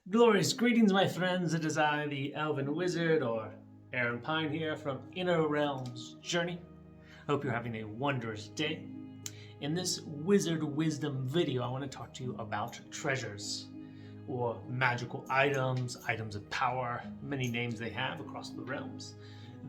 Glorious greetings, my friends. It is I, the Elven Wizard, or Aaron Pine here from Inner Realms Journey. Hope you're having a wondrous day. In this Wizard Wisdom video, I want to talk to you about treasures, or magical items, items of power, many names they have across the realms,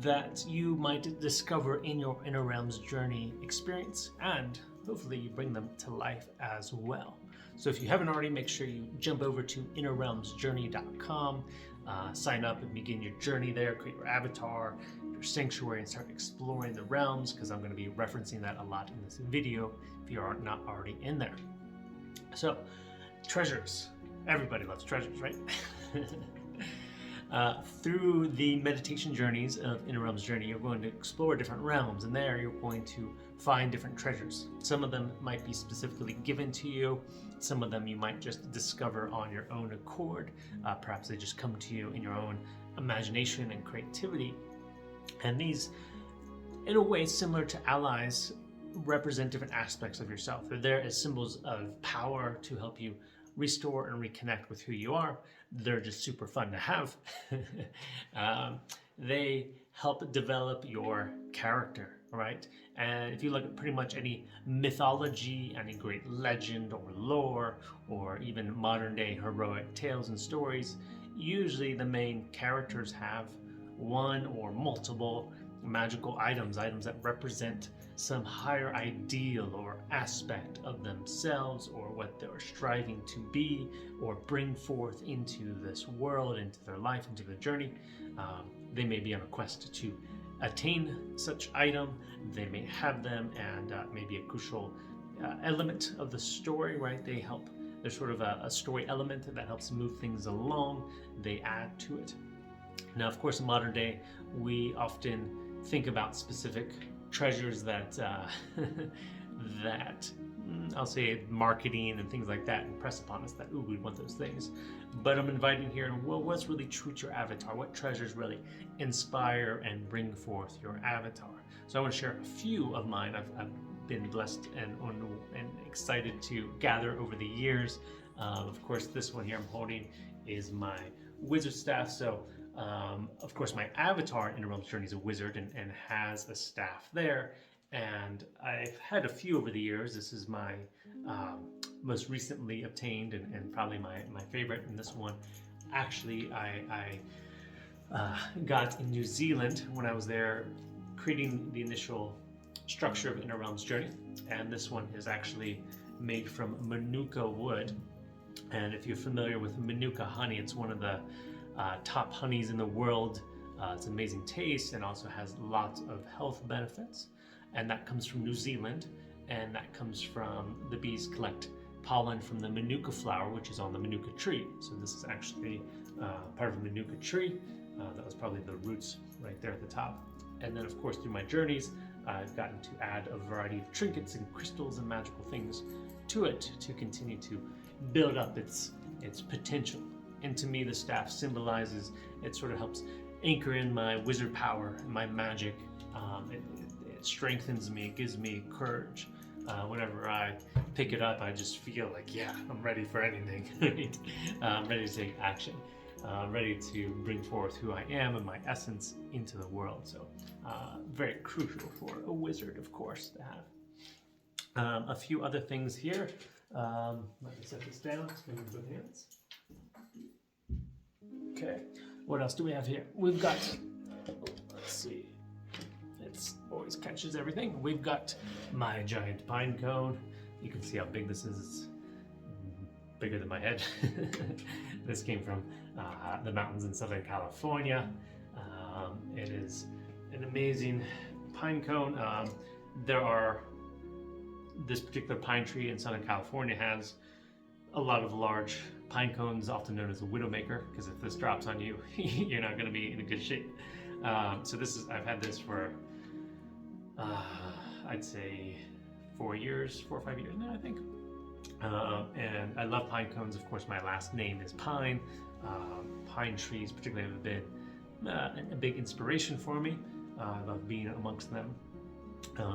that you might discover in your Inner Realms Journey experience, and hopefully you bring them to life as well. So if you haven't already, make sure you jump over to innerrealmsjourney.com, sign up and begin your journey there, create your avatar, your sanctuary, and start exploring the realms, because I'm going to be referencing that a lot in this video if you are not already in there. So, treasures. Everybody loves treasures, right? Through the meditation journeys of Inner Realms Journey, you're going to explore different realms, and there you're going to find different treasures. Some of them might be specifically given to you. Some of them you might just discover on your own accord. Perhaps they just come to you in your own imagination and creativity. And these, in a way similar to allies, represent different aspects of yourself. They're there as symbols of power to help you restore and reconnect with who you are. They're just super fun to have. They help develop your character, right? And if you look at pretty much any mythology, any great legend or lore, or even modern day heroic tales and stories, usually the main characters have one or multiple magical items that represent some higher ideal or aspect of themselves, or what they're striving to be or bring forth into this world, into their life, into their journey. They may be on a quest to attain such item. They may have them, and maybe a crucial element of the story, right? They help. There's sort of a story element that helps move things along. They add to it. Now, of course, in modern day, we often think about specific treasures that I'll say marketing and things like that impress upon us that, ooh, we want those things. But I'm inviting here, well, what's really true to your avatar? What treasures really inspire and bring forth your avatar? So I want to share a few of mine. I've been blessed and excited to gather over the years. Of course, this one here I'm holding is my wizard staff. So of course, my avatar in Inner Realms Journey is a wizard and has a staff there. And I've had a few over the years. This is my most recently obtained and probably my favorite. And this one, actually, I got in New Zealand when I was there creating the initial structure of Inner Realms Journey. And this one is actually made from Manuka wood. And if you're familiar with Manuka honey, it's one of the top honeys in the world. It's amazing taste and also has lots of health benefits. And that comes from New Zealand, and that comes from the bees collect pollen from the Manuka flower, which is on the Manuka tree. So this is actually part of the Manuka tree. That was probably the roots right there at the top. And then, of course, through my journeys, I've gotten to add a variety of trinkets and crystals and magical things to it to continue to build up its potential. And to me, the staff symbolizes, it sort of helps anchor in my wizard power, my magic. It strengthens me, it gives me courage. Whenever I pick it up, I just feel like, yeah, I'm ready for anything. Right? I'm ready to take action. I'm ready to bring forth who I am and my essence into the world. So very crucial for a wizard, of course, to have. A few other things here. Let me set this down. It's going to both hands. Okay, what else do we have here? We've got, let's see, it always catches everything. We've got my giant pine cone. You can see how big this is. It's bigger than my head. This came from the mountains in Southern California. It is an amazing pine cone. This particular pine tree in Southern California has a lot of large pine cones, often known as a widowmaker, because if this drops on you, you're not going to be in a good shape. So I've had this for, I'd say 4 or 5 years now, I think. And I love pine cones. Of course, my last name is Pine. Pine trees particularly have been a big inspiration for me. I love being amongst them.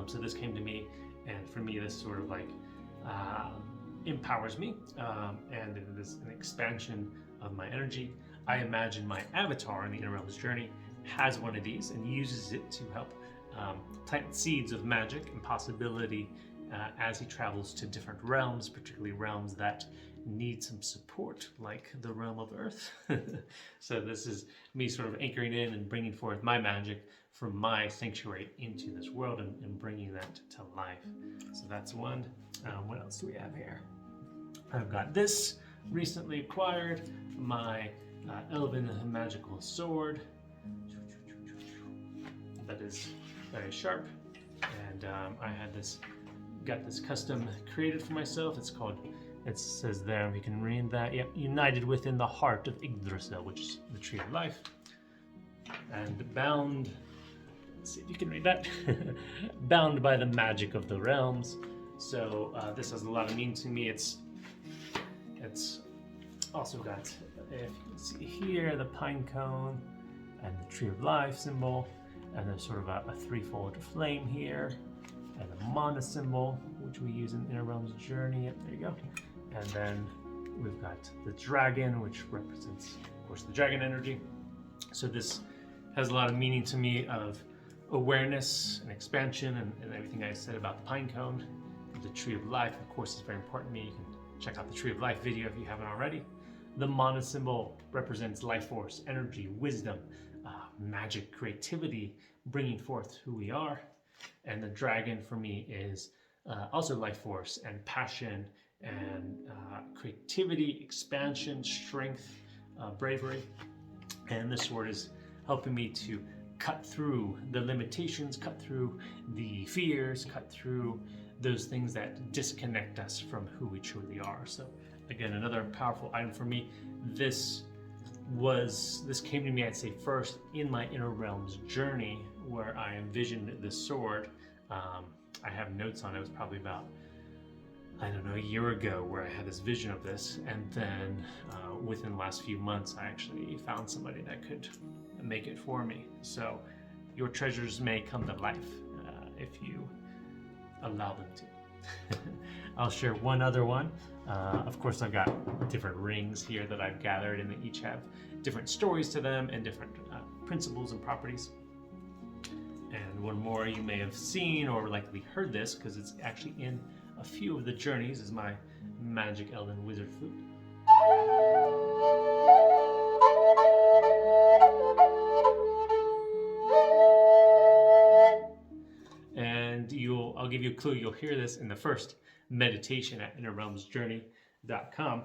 So this came to me, and for me, this sort of like empowers me, and it is an expansion of my energy. I imagine my avatar in the Inner Realms journey has one of these and uses it to help plant seeds of magic and possibility as he travels to different realms, particularly realms that need some support, like the realm of Earth. So this is me sort of anchoring in and bringing forth my magic from my sanctuary into this world and bringing that to life. So that's one. What else do we have here? I've got this recently acquired, my elven magical sword that is very sharp, and I had got this custom created for myself. It's called, it says there, we can read that, yep, united within the heart of Yggdrasil, which is the tree of life, and bound, let's see if you can read that, bound by the magic of the realms. So this has a lot of meaning to me. It's also got, if you can see here, the pine cone and the tree of life symbol, and there's sort of a threefold flame here, and a mana symbol, which we use in Inner Realms Journey. Yep, there you go. And then we've got the dragon, which represents, of course, the dragon energy. So this has a lot of meaning to me of awareness and expansion, and everything I said about the pine cone. The tree of life, of course, is very important to me. You can check out the tree of life video if you haven't already. The mana symbol represents life force, energy, wisdom, magic, creativity, bringing forth who we are. And the dragon for me is also life force and passion and creativity, expansion, strength, bravery. And this sword is helping me to cut through the limitations, cut through the fears, cut through those things that disconnect us from who we truly are. So again, another powerful item for me. This came to me, I'd say, first in my Inner Realms journey, where I envisioned this sword. I have notes on it. It was probably about, I don't know, a year ago, where I had this vision of this, and then within the last few months I actually found somebody that could make it for me. So your treasures may come to life if you allow them to. I'll share one other one. Of course, I've got different rings here that I've gathered, and they each have different stories to them and different principles and properties. And one more you may have seen or likely heard this, because it's actually in a few of the journeys, is my magic elven wizard flute. And I'll give you a clue, you'll hear this in the first meditation at innerrealmsjourney.com.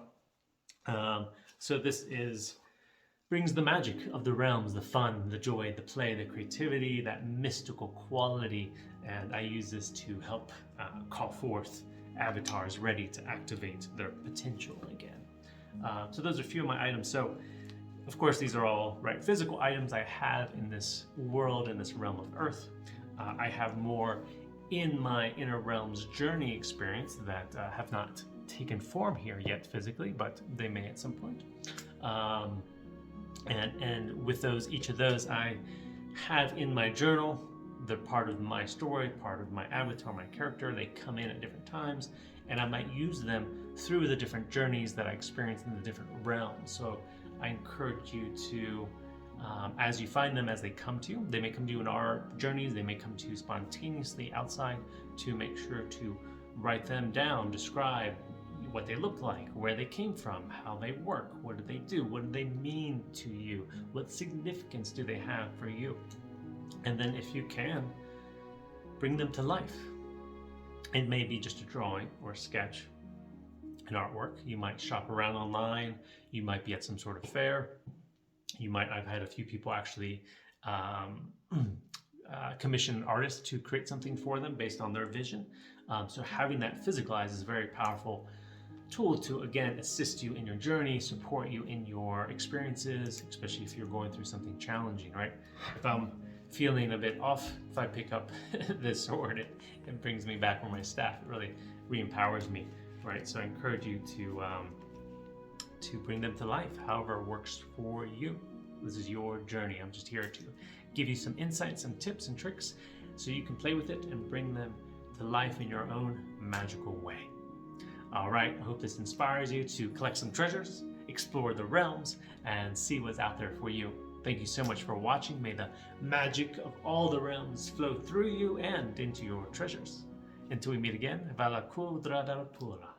So this brings the magic of the realms, the fun, the joy, the play, the creativity, that mystical quality, and I use this to help call forth avatars ready to activate their potential again. So those are a few of my items. So of course, these are all physical items I have in this world, in this realm of Earth. I have more in my Inner Realms journey experience that have not taken form here yet physically, but they may at some point. And with each of those, I have in my journal. They're part of my story, part of my avatar, my character. They come in at different times, and I might use them through the different journeys that I experience in the different realms. So I encourage you to, as you find them, as they come to you, they may come to you in our journeys, they may come to you spontaneously outside, to make sure to write them down, describe what they look like, where they came from, how they work, what do they do, what do they mean to you, what significance do they have for you. And then if you can, bring them to life. It may be just a drawing or a sketch, an artwork. You might shop around online, you might be at some sort of fair. I've had a few people actually commission an artist to create something for them based on their vision. So having that physicalized is a very powerful tool to, again, assist you in your journey, support you in your experiences, especially if you're going through something challenging, right? If I'm feeling a bit off, if I pick up this sword, it brings me back on my staff. It really re-empowers me, right? So I encourage you to bring them to life, however it works for you. This is your journey. I'm just here to give you some insights and tips and tricks so you can play with it and bring them to life in your own magical way. All right, I hope this inspires you to collect some treasures explore the realms and see what's out there for you. Thank you so much for watching. May the magic of all the realms flow through you and into your treasures. Until we meet again, Vala Kudrada Pura.